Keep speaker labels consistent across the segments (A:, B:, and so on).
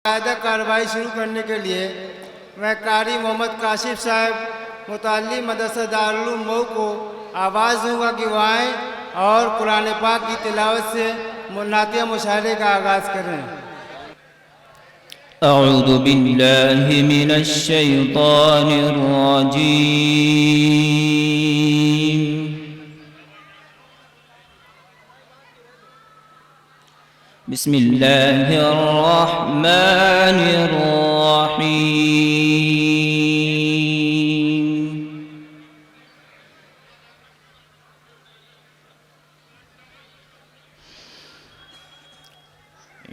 A: बाकायदा कार्रवाई शुरू करने के लिए मैं कारी मोहम्मद काशिफ साहब मुताल्ली मदरसा दारुल उलूम मऊ को आवाज़ दूँगा कि वो आएँ और कुरान पाक की तिलावत से नातिया मुशायरे का आगाज़ करें।
B: أعوذ بالله من الشيطان الرجيم. بسم الله الرحمن الرحيم.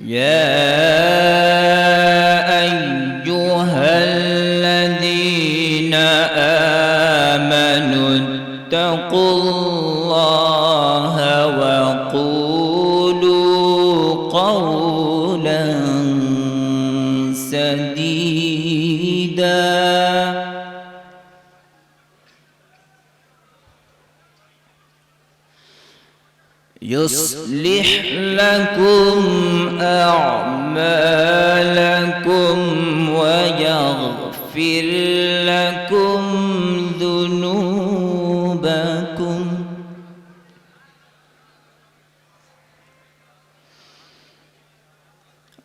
B: يا أيها الذين آمنوا اتقوا الله وقولوا قولا سديدا يصلح لكم أعمالكم ويغفر لكم ذنوبكم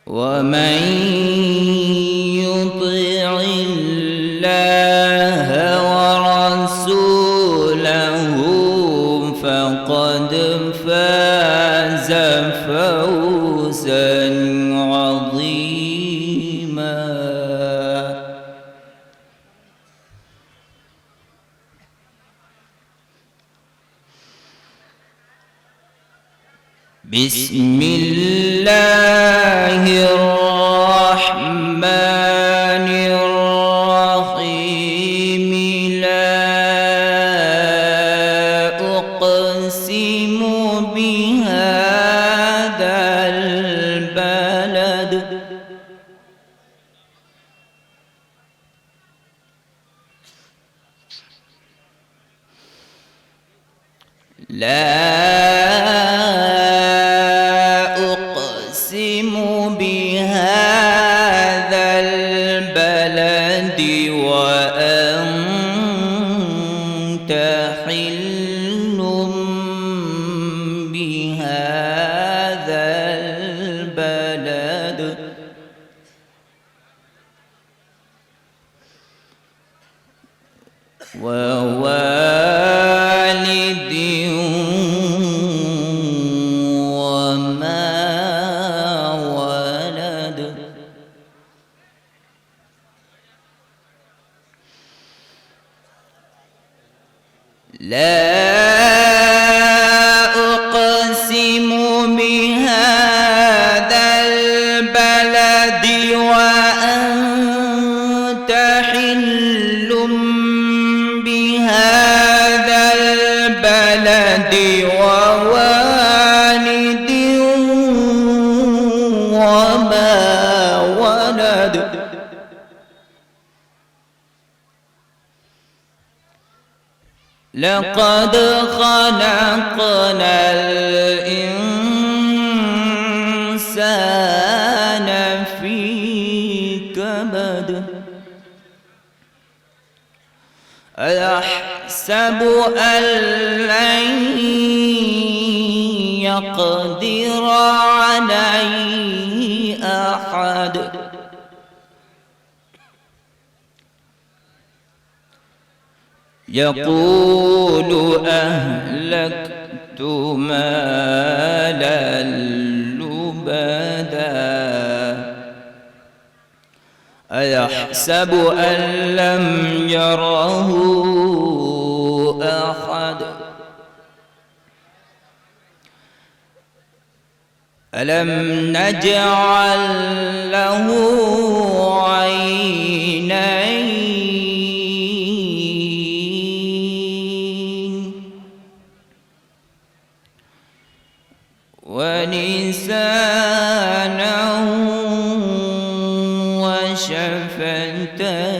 B: ومن يطع الله ورسوله فقد فاز فوزا عظيما. بسم الله الرحمن الرحيم. لا أقسم بهذا البلد لا أقسم بهذا البلد وأنت حل بهذا البلد ووالد وما ولد. لا أقسم بهذا البلد وأنت حل بهذا البلد ووالد وما ولد. لقد خلقنا الإنسان في كبد. أيحسب أن لن يقدر عليه أحد. يقول أهلكت مالا لبدا. أيحسب أن لم يره أحد. ألم نجعل له عينين ولسانا وشفتين.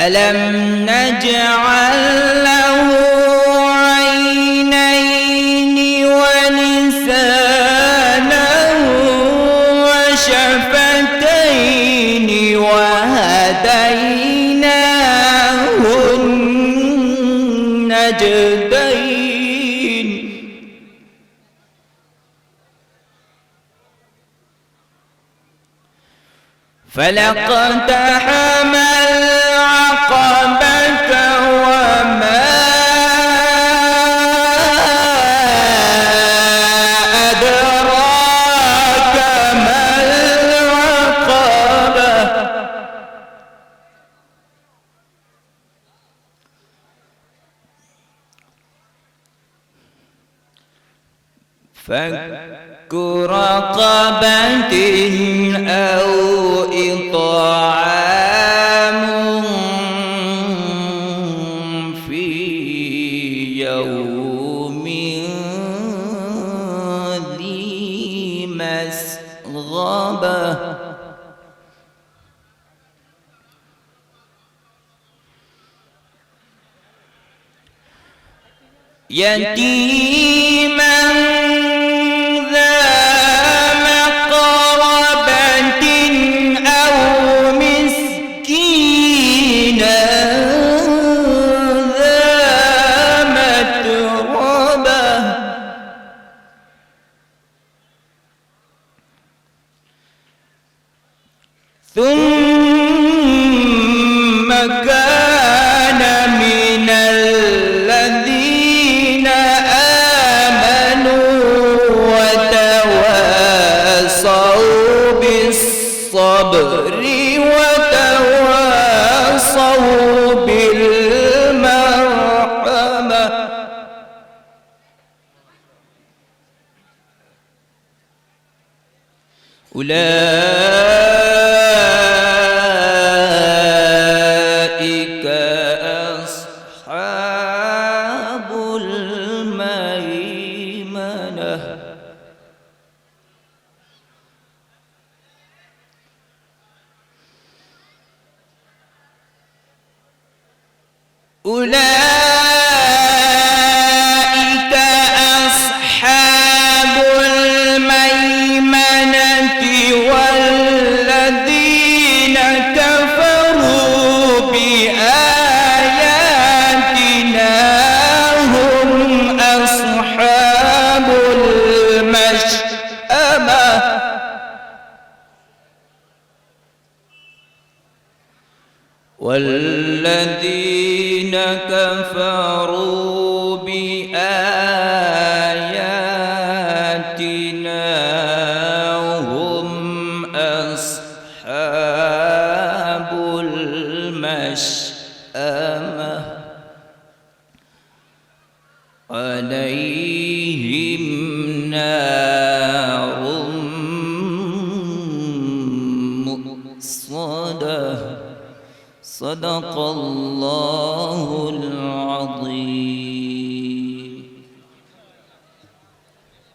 B: ألم نجعل له عينين ولسانا وشفتين وهديناه النجدين فلاقتحم العقبة وما أدراك ما العقبة فك رقبة أو إطعام في يوم ذي مسغبة يتيما ذا مقربة أو مسكينا ذا متربة ثم كان من الذين آمنوا وتواصوا بالصبر وتواصوا بالمرحمة أولئك أصحاب الميمنة أولئك أصحاب الميمنة والذين كفروا بآياتنا هم أصحاب المشأمة والذين كفروا بآياتنا هم أصحاب المشأمة عليهم نار مؤصدة صدق الله العظيم.